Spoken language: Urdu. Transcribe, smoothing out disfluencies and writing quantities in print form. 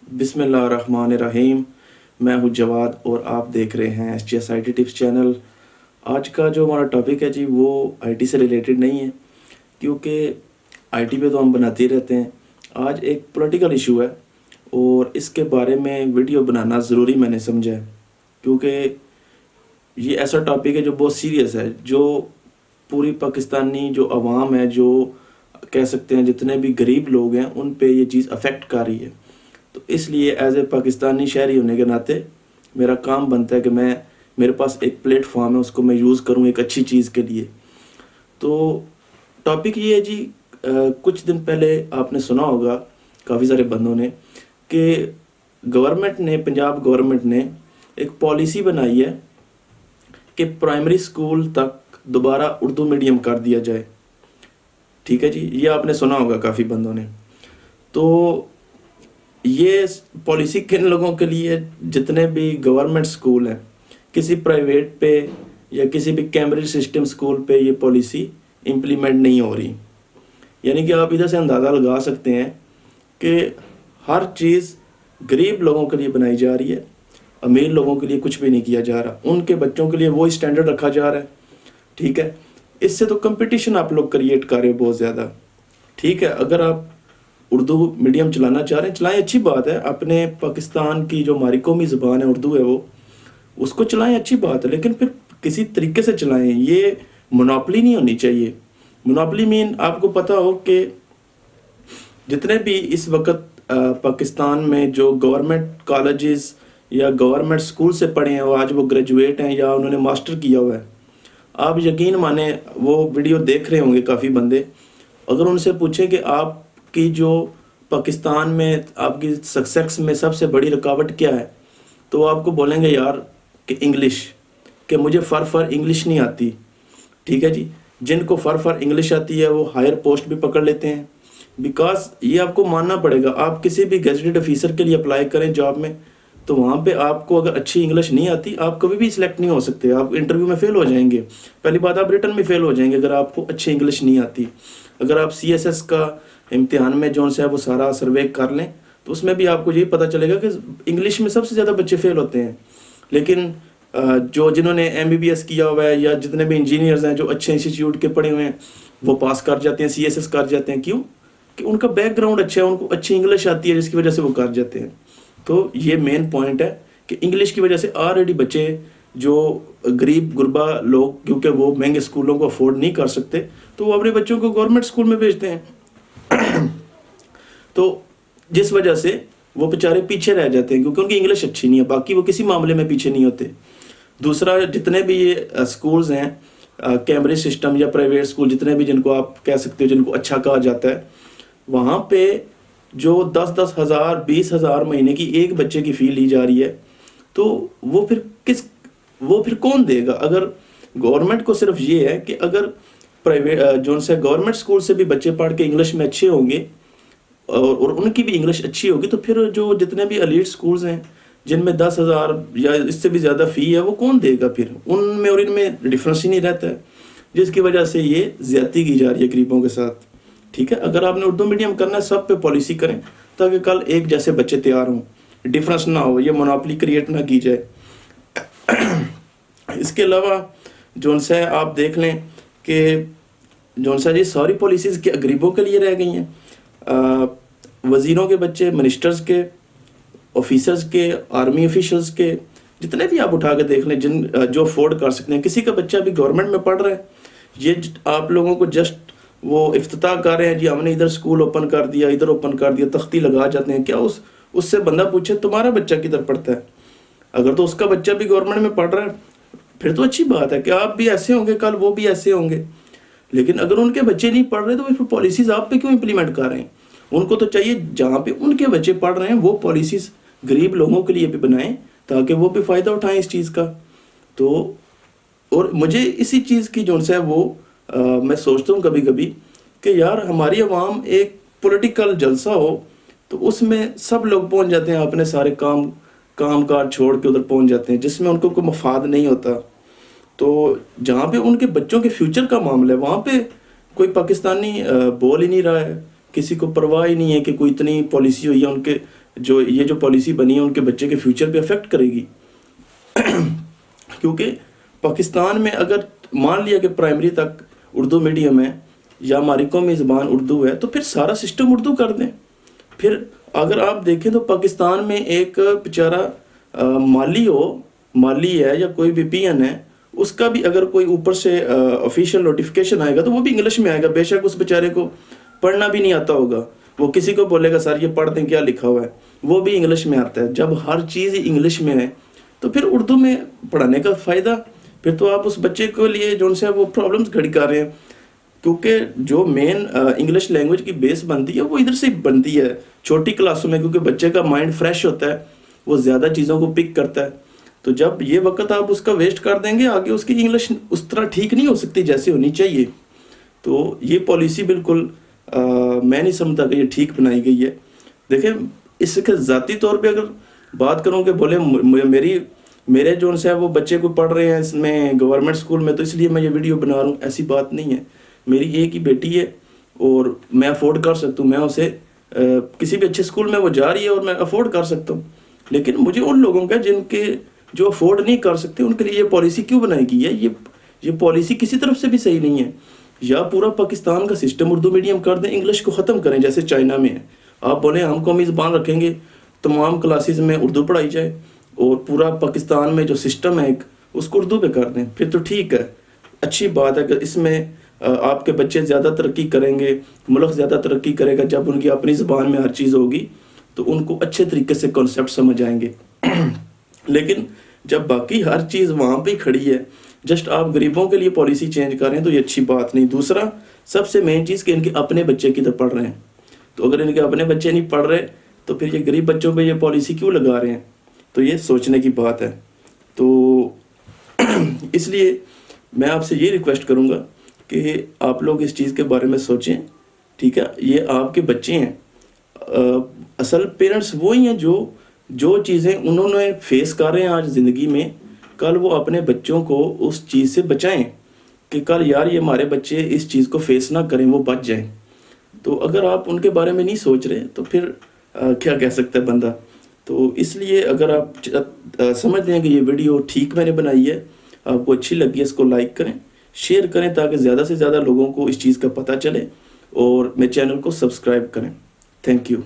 بسم اللہ الرحمن الرحیم. میں ہوں جواد اور آپ دیکھ رہے ہیں S G S I T tips channel. آج کا جو ہمارا ٹاپک ہے جی وہ آئی ٹی سے ریلیٹڈ نہیں ہے، کیونکہ آئی ٹی پہ تو ہم بناتے ہی رہتے ہیں. آج ایک پولیٹیکل ایشو ہے اور اس کے بارے میں ویڈیو بنانا ضروری میں نے سمجھا ہے، کیونکہ یہ ایسا ٹاپک ہے جو بہت سیریس ہے، جو پوری پاکستانی جو عوام ہے، جو کہہ سکتے ہیں جتنے بھی غریب لوگ ہیں، ان پہ یہ چیز افیکٹ کر رہی ہے. تو اس لیے ایز اے پاکستانی شہری ہونے کے ناطے میرا کام بنتا ہے کہ میرے پاس ایک پلیٹ فارم ہے، اس کو میں یوز کروں ایک اچھی چیز کے لیے. تو ٹاپک یہ ہے جی، کچھ دن پہلے آپ نے سنا ہوگا کافی سارے بندوں نے کہ گورنمنٹ نے، پنجاب گورنمنٹ نے ایک پالیسی بنائی ہے کہ پرائمری سکول تک دوبارہ اردو میڈیم کر دیا جائے. ٹھیک ہے جی، یہ آپ نے سنا ہوگا کافی بندوں نے. تو یہ پالیسی کن لوگوں کے لیے؟ جتنے بھی گورنمنٹ سکول ہیں، کسی پرائیویٹ پہ یا کسی بھی کیمبرج سسٹم سکول پہ یہ پالیسی امپلیمنٹ نہیں ہو رہی. یعنی کہ آپ ادھر سے اندازہ لگا سکتے ہیں کہ ہر چیز غریب لوگوں کے لیے بنائی جا رہی ہے، امیر لوگوں کے لیے کچھ بھی نہیں کیا جا رہا. ان کے بچوں کے لیے وہی اسٹینڈرڈ رکھا جا رہا ہے. ٹھیک ہے، اس سے تو کمپٹیشن آپ لوگ کریٹ کر رہے ہو بہت زیادہ. ٹھیک ہے، اگر آپ اردو میڈیم چلانا چاہ رہے ہیں چلائیں، اچھی بات ہے. اپنے پاکستان کی جو ہماری قومی زبان ہے اردو ہے، وہ اس کو چلائیں، اچھی بات ہے، لیکن پھر کسی طریقے سے چلائیں. یہ مونوپلی نہیں ہونی چاہیے. مونوپلی مین آپ کو پتہ ہو کہ جتنے بھی اس وقت پاکستان میں جو گورنمنٹ کالجز یا گورنمنٹ اسکول سے پڑھے ہیں، وہ آج وہ گریجویٹ ہیں یا انہوں نے ماسٹر کیا ہوا ہے، آپ یقین مانیں وہ ویڈیو دیکھ رہے ہوں گے کافی بندے. اگر ان سے پوچھیں کہ آپ کی جو پاکستان میں آپ کی سکسیس میں سب سے بڑی رکاوٹ کیا ہے، تو وہ آپ کو بولیں گے یار کہ انگلش، کہ مجھے فر انگلش نہیں آتی. ٹھیک ہے جی، جن کو فر انگلش آتی ہے وہ ہائر پوسٹ بھی پکڑ لیتے ہیں. بیکاز یہ آپ کو ماننا پڑے گا، آپ کسی بھی گیزٹڈ آفیسر کے لیے اپلائی کریں جاب میں، تو وہاں پہ آپ کو اگر اچھی انگلش نہیں آتی آپ کبھی بھی سلیکٹ نہیں ہو سکتے. آپ انٹرویو میں فیل ہو جائیں گے. پہلی بات، آپ ریٹن میں فیل ہو جائیں گے اگر آپ کو اچھی انگلش نہیں آتی. اگر آپ سی ایس ایس کا امتحان میں جو ہے وہ سارا سروے کر لیں تو اس میں بھی آپ کو یہ پتہ چلے گا کہ انگلش میں سب سے زیادہ بچے فیل ہوتے ہیں. لیکن جنہوں نے ایم بی بی ایس کیا ہوا ہے یا جتنے بھی انجینئرز ہیں جو اچھے انسٹیٹیوٹ کے پڑھے ہوئے ہیں، وہ پاس کر جاتے ہیں، سی ایس ایس کر جاتے ہیں. کیوں؟ کہ ان کا بیک گراؤنڈ اچھا ہے، ان کو اچھی انگلش آتی ہے، جس کی وجہ سے وہ کر جاتے ہیں. تو یہ مین پوائنٹ ہے کہ انگلش کی وجہ سے آلریڈی بچے جو غریب غربا لوگ، کیونکہ وہ مہنگے اسکولوں کو افورڈ نہیں کر سکتے، تو وہ اپنے بچوں کو گورنمنٹ اسکول میں بھیجتے ہیں. تو جس وجہ سے وہ بیچارے پیچھے رہ جاتے ہیں، کیونکہ ان کی انگلش اچھی نہیں ہے. باقی وہ کسی معاملے میں پیچھے نہیں ہوتے. دوسرا، جتنے بھی یہ سکولز ہیں کیمبرج سسٹم یا پرائیویٹ سکول، جتنے بھی جن کو آپ کہہ سکتے ہو جن کو اچھا کہا جاتا ہے، وہاں پہ جو 10,000 20,000 مہینے کی ایک بچے کی فی لی جا رہی ہے، تو وہ پھر کون دے گا؟ اگر گورنمنٹ کو صرف یہ ہے کہ اگر پرائیویٹ جو سے گورنمنٹ اسکول سے بھی بچے پڑھ کے انگلش میں اچھے ہوں گے اور ان کی بھی انگلش اچھی ہوگی، تو پھر جو جتنے بھی ایلیٹ سکولز ہیں جن میں 10,000 یا اس سے بھی زیادہ فی ہے، وہ کون دے گا؟ پھر ان میں اور ان میں ڈفرینس ہی نہیں رہتا ہے، جس کی وجہ سے یہ زیادتی کی جا رہی ہے غریبوں کے ساتھ. ٹھیک ہے، اگر آپ نے اردو میڈیم کرنا ہے سب پہ پالیسی کریں تاکہ کل ایک جیسے بچے تیار ہوں، ڈفرینس نہ ہو، یہ مونوپلی کریٹ نہ کی جائے. اس کے علاوہ جون سا آپ دیکھ لیں کہ جون سا جی ساری پالیسیز غریبوں کے لیے رہ گئی ہیں. وزیروں کے بچے، منسٹرز کے، آفیسرز کے، آرمی آفیشلز کے، جتنے بھی آپ اٹھا کے دیکھ لیں جو افورڈ کر سکتے ہیں. کسی کا بچہ بھی گورنمنٹ میں پڑھ رہا ہے، یہ آپ لوگوں کو جسٹ وہ افتتاح کر رہے ہیں جی ہم نے ادھر اسکول اوپن کر دیا، ادھر اوپن کر دیا، تختی لگا جاتے ہیں. کیا اس سے بندہ پوچھے تمہارا بچہ کدھر پڑھتا ہے؟ اگر تو اس کا بچہ بھی گورنمنٹ میں پڑھ رہا ہے پھر تو اچھی بات ہے کہ آپ بھی ایسے ہوں گے، کل وہ بھی ایسے ہوں گے. لیکن اگر ان کے بچے نہیں پڑھ رہے تو پھر پالیسیز آپ پہ کیوں امپلیمنٹ کر رہے ہیں؟ ان کو تو چاہیے جہاں پہ ان کے بچے پڑھ رہے ہیں وہ پالیسیز غریب لوگوں کے لیے بھی بنائیں تاکہ وہ بھی فائدہ اٹھائیں اس چیز کا. تو اور مجھے اسی چیز کی جو ہے وہ میں سوچتا ہوں کبھی کبھی کہ یار ہماری عوام ایک پولیٹیکل جلسہ ہو تو اس میں سب لوگ پہنچ جاتے ہیں، اپنے سارے کام کار چھوڑ کے ادھر پہنچ جاتے ہیں جس میں ان کو کوئی مفاد نہیں ہوتا. تو جہاں پہ ان کے بچوں کے فیوچر کا معاملہ ہے وہاں پہ کوئی پاکستانی بول ہی نہیں رہا ہے. کسی کو پرواہ ہی نہیں ہے کہ کوئی اتنی پالیسی ہوئی ہے ان کے جو یہ جو پالیسی بنی ہے ان کے بچے کے فیوچر پہ افیکٹ کرے گی. کیونکہ پاکستان میں اگر مان لیا کہ پرائمری تک اردو میڈیم ہے یا ہماری قومی زبان اردو ہے تو پھر سارا سسٹم اردو کر دیں. پھر اگر آپ دیکھیں تو پاکستان میں ایک بیچارہ مالی ہے یا کوئی بھی پی این ہے، اس کا بھی اگر کوئی اوپر سے آفیشیل نوٹیفیکیشن آئے گا تو وہ بھی انگلش میں آئے گا. بے شک اس بیچارے کو پڑھنا بھی نہیں آتا ہوگا، وہ کسی کو بولے گا سر یہ پڑھ دیں کیا لکھا ہوا ہے، وہ بھی انگلش میں آتا ہے. جب ہر چیز ہی انگلش میں ہے تو پھر اردو میں پڑھانے کا فائدہ، پھر تو آپ اس بچے کے لیے جو سے وہ پرابلمس کھڑی کر رہے ہیں. کیونکہ جو مین انگلش لینگویج کی بیس بنتی ہے وہ ادھر سے بنتی ہے چھوٹی کلاسوں میں، کیونکہ بچے کا مائنڈ فریش ہوتا ہے، وہ زیادہ چیزوں کو پک کرتا ہے. تو جب یہ وقت آپ اس کا ویسٹ کر دیں گے، آگے اس کی انگلش اس طرح ٹھیک نہیں ہو سکتی جیسے ہونی چاہیے. تو یہ پالیسی بالکل میں نہیں سمجھتا کہ یہ ٹھیک بنائی گئی ہے. دیکھیں اس کے ذاتی طور پہ اگر بات کروں کہ بولے میرے جو ہے وہ بچے کو پڑھ رہے ہیں اس میں گورنمنٹ اسکول میں تو اس لیے میں یہ ویڈیو بنا رہا ہوں، ایسی بات نہیں ہے. میری ایک ہی بیٹی ہے اور میں افورڈ کر سکتا ہوں، میں اسے کسی بھی اچھے اسکول میں وہ جا رہی ہے اور میں افورڈ کر سکتا ہوں. لیکن مجھے ان لوگوں کا جن کے جو افورڈ نہیں کر سکتے ان کے لیے یہ پالیسی کیوں بنائی گئی ہے؟ یہ پالیسی کسی طرف سے بھی صحیح نہیں ہے. یا پورا پاکستان کا سسٹم اردو میڈیم کر دیں، انگلش کو ختم کریں جیسے چائنا میں ہے. آپ بولیں ہم قومی زبان رکھیں گے، تمام کلاسز میں اردو پڑھائی جائے اور پورا پاکستان میں جو سسٹم ہے ایک اس کو اردو پہ کر دیں، پھر تو ٹھیک ہے، اچھی بات ہے کہ اس میں آپ کے بچے زیادہ ترقی کریں گے، ملک زیادہ ترقی کرے گا. جب ان کی اپنی زبان میں ہر چیز ہوگی تو ان کو اچھے طریقے سے کانسیپٹ سمجھ آئیں گے. لیکن جب باقی ہر چیز وہاں پہ کھڑی ہے، جسٹ آپ غریبوں کے لیے پالیسی چینج کر رہے ہیں تو یہ اچھی بات نہیں. دوسرا سب سے مین چیز کہ ان کے اپنے بچے کدھر پڑھ رہے ہیں. تو اگر ان کے اپنے بچے نہیں پڑھ رہے تو پھر یہ غریب بچوں پہ یہ پالیسی کیوں لگا رہے ہیں؟ تو یہ سوچنے کی بات ہے. تو اس لیے میں آپ سے یہ ریکویسٹ کروں گا کہ آپ لوگ اس چیز کے بارے میں سوچیں. ٹھیک ہے، یہ آپ کے بچے ہیں. اصل پیرنٹس وہی ہیں جو چیزیں انہوں نے فیس کر رہے ہیں آج زندگی میں، کل وہ اپنے بچوں کو اس چیز سے بچائیں کہ کل یار یہ ہمارے بچے اس چیز کو فیس نہ کریں، وہ بچ جائیں. تو اگر آپ ان کے بارے میں نہیں سوچ رہے تو پھر کیا کہہ سکتا ہے بندہ. تو اس لیے اگر آپ سمجھ لیں کہ یہ ویڈیو ٹھیک میں نے بنائی ہے، آپ کو اچھی لگی ہے، اس کو لائک کریں، شیئر کریں تاکہ زیادہ سے زیادہ لوگوں کو اس چیز کا پتہ چلے، اور میرے چینل کو سبسکرائب کریں. Thank you.